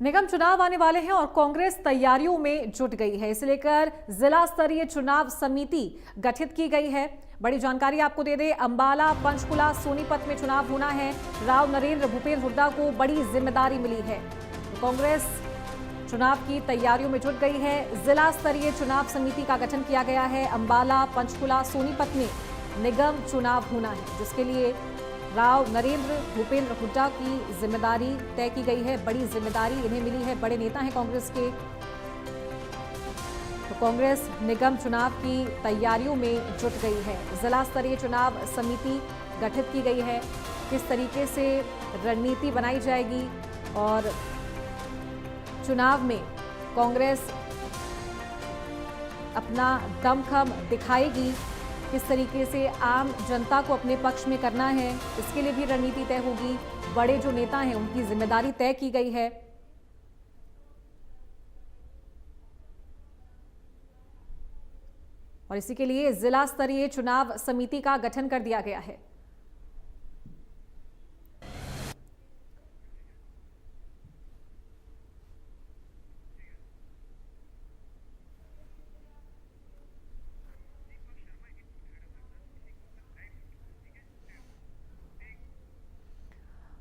निगम चुनाव आने वाले हैं और कांग्रेस तैयारियों में जुट गई है। इसे लेकर जिला स्तरीय चुनाव समिति गठित की गई है। बड़ी जानकारी आपको दे दें, अंबाला, पंचकुला, सोनीपत में चुनाव होना है। राव नरेंद्र भूपेंद्र हुड्डा को बड़ी जिम्मेदारी मिली है। कांग्रेस चुनाव की तैयारियों में जुट गई है। जिला स्तरीय चुनाव समिति का गठन किया गया है। अंबाला, पंचकुला, सोनीपत में निगम चुनाव होना है, जिसके लिए राव नरेंद्र भूपेंद्र हुड्डा की जिम्मेदारी तय की गई है। बड़ी जिम्मेदारी इन्हें मिली है, बड़े नेता हैं कांग्रेस के। तो कांग्रेस निगम चुनाव की तैयारियों में जुट गई है। जिला स्तरीय चुनाव समिति गठित की गई है। किस तरीके से रणनीति बनाई जाएगी और चुनाव में कांग्रेस अपना दमखम दिखाएगी, किस तरीके से आम जनता को अपने पक्ष में करना है, इसके लिए भी रणनीति तय होगी। बड़े जो नेता हैं उनकी जिम्मेदारी तय की गई है। और इसी के लिए जिला स्तरीय चुनाव समिति का गठन कर दिया गया है।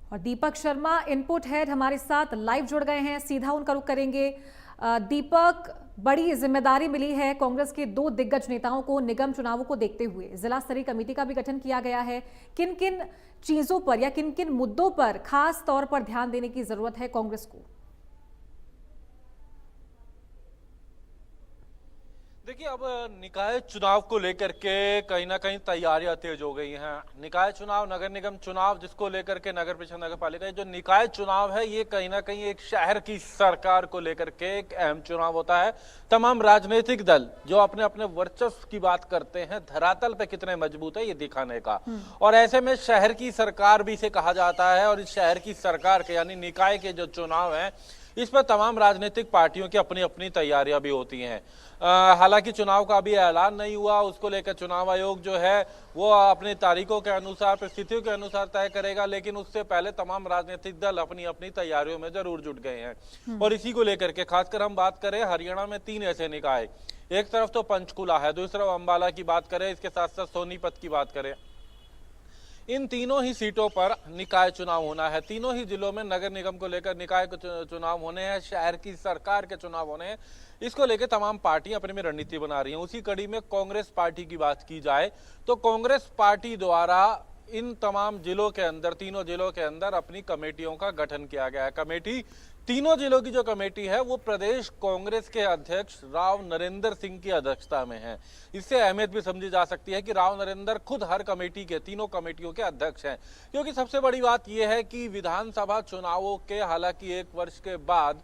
और दीपक शर्मा इनपुट हेड हमारे साथ लाइव जुड़ गए हैं, सीधा उनका रुख करेंगे। दीपक, बड़ी जिम्मेदारी मिली है कांग्रेस के दो दिग्गज नेताओं को निगम चुनावों को देखते हुए। जिला स्तरीय कमेटी का भी गठन किया गया है। किन किन चीजों पर या किन किन मुद्दों पर खास तौर पर ध्यान देने की जरूरत है कांग्रेस को? देखिए, अब निकाय चुनाव को लेकर के कहीं ना कहीं तैयारियां तेज हो गई हैं। निकाय चुनाव, नगर निगम चुनाव, जिसको लेकर के नगर परिषद, नगर पालिका, जो निकाय चुनाव है, ये कहीं ना कहीं एक शहर की सरकार को लेकर के एक अहम चुनाव होता है। तमाम राजनीतिक दल जो अपने अपने वर्चस्व की बात करते हैं, धरातल पे कितने मजबूत है ये दिखाने का। और ऐसे में शहर की सरकार भी इसे कहा जाता है। और इस शहर की सरकार के यानी निकाय के जो चुनाव है, इस पर तमाम राजनीतिक पार्टियों की अपनी अपनी तैयारियां भी होती हैं। हालांकि चुनाव का अभी ऐलान नहीं हुआ, उसको लेकर चुनाव आयोग जो है वो अपनी तारीखों के अनुसार, परिस्थितियों के अनुसार तय करेगा। लेकिन उससे पहले तमाम राजनीतिक दल अपनी अपनी तैयारियों में जरूर जुट गए हैं। और इसी को लेकर के खासकर हम बात करें, हरियाणा में 3 ऐसे निकाय, एक तरफ तो पंचकुला है, दूसरी तरफ अंबाला की बात करें, इसके साथ साथ सोनीपत की बात करें। इन तीनों ही सीटों पर निकाय चुनाव होना है। तीनों ही जिलों में नगर निगम को लेकर निकाय चुनाव होने हैं, शहर की सरकार के चुनाव होने हैं। इसको लेकर तमाम पार्टियां अपनी में रणनीति बना रही हैं। उसी कड़ी में कांग्रेस पार्टी की बात की जाए तो कांग्रेस पार्टी द्वारा इन तमाम जिलों के अंदर, तीनों जिलों के अंदर अपनी कमेटियों का गठन किया गया है। कमेटी, तीनों जिलों की जो कमेटी है वो प्रदेश कांग्रेस के अध्यक्ष राव नरेंद्र सिंह की अध्यक्षता में है। इससे अहमियत भी समझी जा सकती है कि राव नरेंद्र खुद हर कमेटी के, तीनों कमेटियों के अध्यक्ष हैं। क्योंकि सबसे बड़ी बात यह है कि विधानसभा चुनावों के हालांकि 1 वर्ष के बाद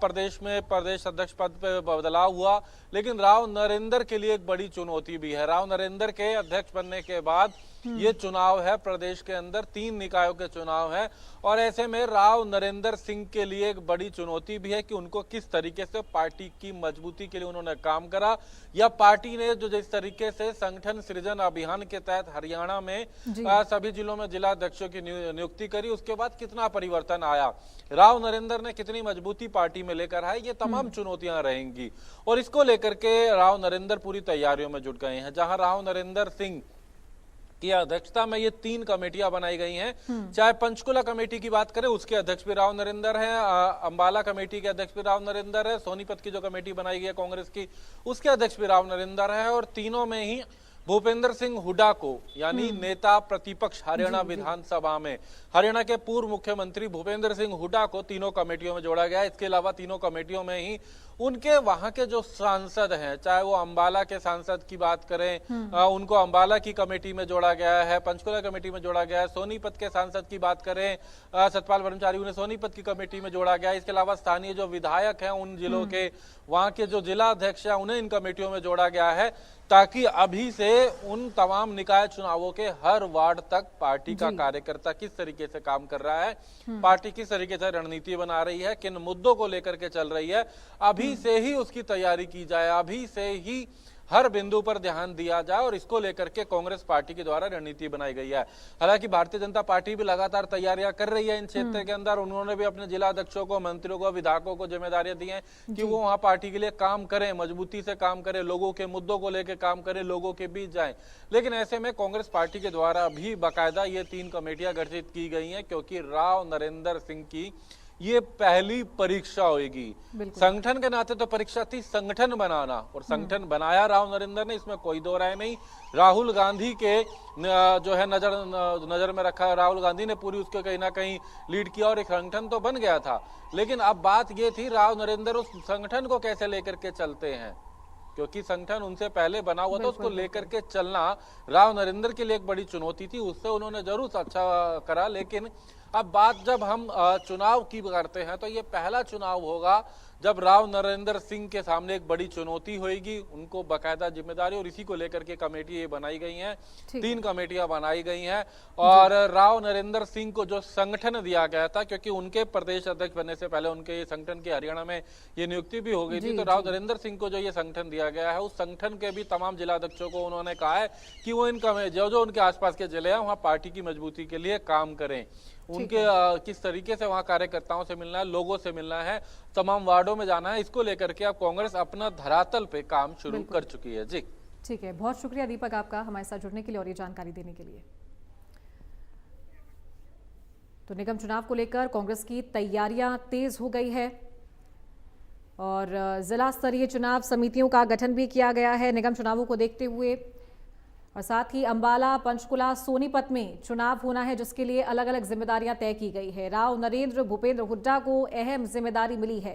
प्रदेश में प्रदेश अध्यक्ष पद पे बदलाव हुआ, लेकिन राव नरेंद्र के लिए एक बड़ी चुनौती भी है। राव नरेंद्र के अध्यक्ष बनने के बाद ये चुनाव है, प्रदेश के अंदर 3 निकायों के चुनाव है। और ऐसे में राव नरेंद्र सिंह के लिए एक बड़ी चुनौती भी है कि उनको किस तरीके से पार्टी की मजबूती के लिए उन्होंने काम करा, या पार्टी ने जो जिस तरीके से संगठन सृजन अभियान के तहत हरियाणा में सभी जिलों में जिला अध्यक्षों की नियुक्ति करी, उसके बाद कितना परिवर्तन आया, राव नरेंद्र ने कितनी मजबूती पार्टी में लेकर आए, ये तमाम चुनौतियां रहेंगी। और इसको लेकर के राव नरेंद्र पूरी तैयारियों में जुट गए हैं। जहां राव नरेंद्र सिंह की अध्यक्षता में ये 3 कमेटियां बनाई गई हैं। चाहे पंचकुला कमेटी की बात करें, उसके अध्यक्ष भी राव नरेंद्र हैं, अंबाला कमेटी के अध्यक्ष भी राव नरेंद्र है, सोनीपत की जो कमेटी बनाई गई है कांग्रेस की, उसके अध्यक्ष भी राव नरेंद्र है। और तीनों में ही भूपेंद्र सिंह हुड्डा को, यानी नेता प्रतिपक्ष हरियाणा विधानसभा में, हरियाणा के पूर्व मुख्यमंत्री भूपेंद्र सिंह हुड्डा को तीनों कमेटियों में जोड़ा गया है। इसके अलावा तीनों कमेटियों में ही उनके वहां के जो सांसद हैं, चाहे वो अंबाला के सांसद की बात करें, उनको अंबाला की कमेटी में जोड़ा गया है, पंचकुला कमेटी में जोड़ा गया है। सोनीपत के सांसद की बात करें, सतपाल ब्रह्मचारी, उन्हें सोनीपत की कमेटी में जोड़ा गया है। इसके अलावा स्थानीय जो विधायक हैं उन जिलों के, वहां के जो जिला अध्यक्ष हैं, उन्हें इन कमेटियों में जोड़ा गया है, ताकि अभी से उन तमाम निकाय चुनावों के हर वार्ड तक पार्टी का कार्यकर्ता किस तरीके से काम कर रहा है, पार्टी किस तरीके से रणनीति बना रही है, किन मुद्दों को लेकर के चल रही है, अभी से ही उसकी तैयारी की जाए, अभी से ही हर बिंदु पर ध्यान दिया जाए और इसको लेकर के कांग्रेस पार्टी के द्वारा रणनीति बनाई गई है। हालांकि भारतीय जनता पार्टी भी लगातार तैयारियां कर रही है इन क्षेत्र के अंदर। उन्होंने भी अपने जिला अध्यक्षों को, मंत्रियों को, विधायकों को जिम्मेदारियां दी हैं कि वो वहां पार्टी के लिए काम करें, मजबूती से काम करें, लोगों के मुद्दों को लेकर काम करें, लोगों के बीच जाएं। लेकिन ऐसे में कांग्रेस पार्टी के द्वारा भी बाकायदा ये 3 कमेटियां गठित की गई हैं, क्योंकि राव नरेंद्र सिंह की ये पहली परीक्षा होगी। संगठन के नाते तो परीक्षा थी संगठन बनाना, और संगठन बनाया राव नरेंद्र ने, इसमें कोई दो राय नहीं। राहुल गांधी के जो है नजर में रखा, राहुल गांधी ने पूरी उसके कहीं ना कहीं लीड किया और एक संगठन तो बन गया था। लेकिन अब बात ये थी राव नरेंद्र उस संगठन को कैसे लेकर के चलते हैं, क्योंकि संगठन उनसे पहले बना हुआ था, उसको लेकर के चलना राव नरेंद्र के लिए एक बड़ी चुनौती थी। उससे उन्होंने जरूर अच्छा करा, लेकिन अब बात जब हम चुनाव की करते हैं तो ये पहला चुनाव होगा जब राव नरेंद्र सिंह के सामने एक बड़ी चुनौती होगी, उनको बाकायदा जिम्मेदारी, और इसी को लेकर के कमेटी ये बनाई गई हैं। 3 कमेटियां बनाई गई हैं। और राव नरेंद्र सिंह को जो संगठन दिया गया था, क्योंकि उनके प्रदेश अध्यक्ष बनने से पहले उनके संगठन के हरियाणा में ये नियुक्ति भी हो गई थी, तो राव नरेंद्र सिंह को जो ये संगठन दिया गया है, उस संगठन के भी तमाम जिला अध्यक्षों को उन्होंने कहा है कि वो इन जो उनके आसपास के जिले हैं वहां पार्टी की मजबूती के लिए काम करें। उनके किस तरीके से वहां कार्यकर्ताओं से मिलना है, लोगों से मिलना है, तमाम वार्डों में जाना है, इसको लेकर के अब कांग्रेस अपना धरातल पे काम शुरू कर चुकी है। जी ठीक है, बहुत शुक्रिया दीपक आपका हमारे साथ जुड़ने के लिए और ये जानकारी देने के लिए। तो निगम चुनाव को लेकर कांग्रेस की तैयारियां तेज हो गई है और जिला स्तरीय चुनाव समितियों का गठन भी किया गया है निगम चुनावों को देखते हुए, और साथ ही अंबाला, पंचकुला, सोनीपत में चुनाव होना है, जिसके लिए अलग अलग जिम्मेदारियां तय की गई है। राव नरेंद्र भूपेंद्र हुड्डा को अहम जिम्मेदारी मिली है।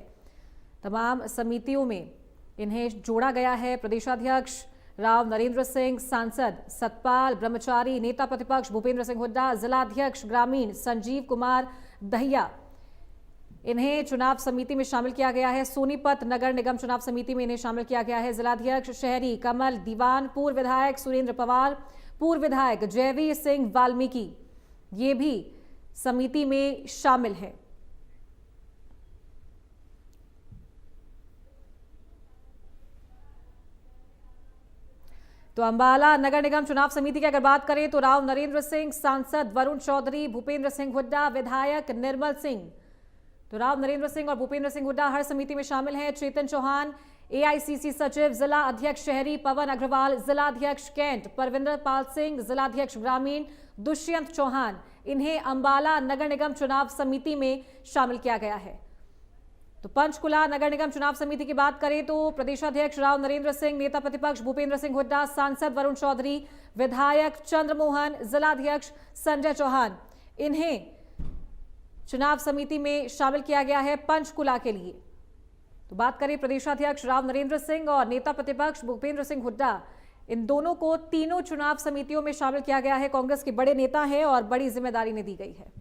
तमाम समितियों में इन्हें जोड़ा गया है। प्रदेशाध्यक्ष राव नरेंद्र सिंह, सांसद सतपाल ब्रह्मचारी, नेता प्रतिपक्ष भूपेंद्र सिंह हुड्डा, जिलाध्यक्ष ग्रामीण संजीव कुमार दहिया, इन्हें चुनाव समिति में शामिल किया गया है। सोनीपत नगर निगम चुनाव समिति में इन्हें शामिल किया गया है। जिलाध्यक्ष शहरी कमल दीवान, पूर्व विधायक सुरेंद्र पवार, पूर्व विधायक जयवीर सिंह वाल्मीकि, ये भी समिति में शामिल है। तो अंबाला नगर निगम चुनाव समिति की अगर बात करें तो राव नरेंद्र सिंह, सांसद वरुण चौधरी, भूपेंद्र सिंह हुड्डा, विधायक निर्मल सिंह। तो राव नरेंद्र सिंह और भूपेंद्र सिंह हुड्डा हर समिति में शामिल हैं। चेतन चौहान एआईसीसी सचिव, जिला अध्यक्ष शहरी पवन अग्रवाल, जिला अध्यक्ष कैंट परविंदर पाल सिंह, जिला अध्यक्ष ग्रामीण दुष्यंत चौहान, इन्हें अंबाला नगर निगम चुनाव समिति में शामिल किया गया है। तो पंचकुला नगर निगम चुनाव समिति की बात करें तो प्रदेशाध्यक्ष राव नरेंद्र सिंह, नेता प्रतिपक्ष भूपेंद्र सिंह हुड्डा, सांसद वरुण चौधरी, विधायक चंद्रमोहन, जिलाध्यक्ष संजय चौहान, इन्हें चुनाव समिति में शामिल किया गया है पंचकुला के लिए। तो बात करें प्रदेशाध्यक्ष राव नरेंद्र सिंह और नेता प्रतिपक्ष भूपेंद्र सिंह हुड्डा, इन दोनों को तीनों चुनाव समितियों में शामिल किया गया है। कांग्रेस के बड़े नेता हैं और बड़ी जिम्मेदारी ने दी गई है।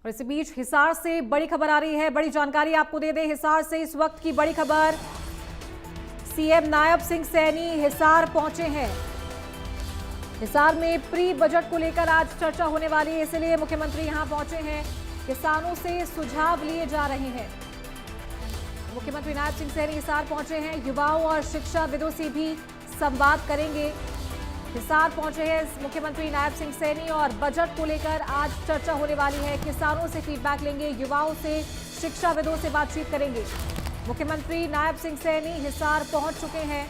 और इसी बीच हिसार से बड़ी खबर आ रही है, बड़ी जानकारी आपको दे दें। हिसार से इस वक्त की बड़ी खबर, सीएम नायब सिंह सैनी हिसार पहुंचे हैं। हिसार में प्री बजट को लेकर आज चर्चा होने वाली है, इसलिए मुख्यमंत्री यहां पहुंचे हैं। किसानों से सुझाव लिए जा रहे हैं। मुख्यमंत्री नायब सिंह सैनी हिसार पहुंचे हैं। युवाओं और शिक्षाविदों से भी संवाद करेंगे। हिसार पहुंचे हैं मुख्यमंत्री नायब सिंह सैनी और बजट को लेकर आज चर्चा होने वाली है। किसानों से फीडबैक लेंगे, युवाओं से, शिक्षाविदों से बातचीत करेंगे। मुख्यमंत्री नायब सिंह सैनी हिसार पहुंच चुके हैं।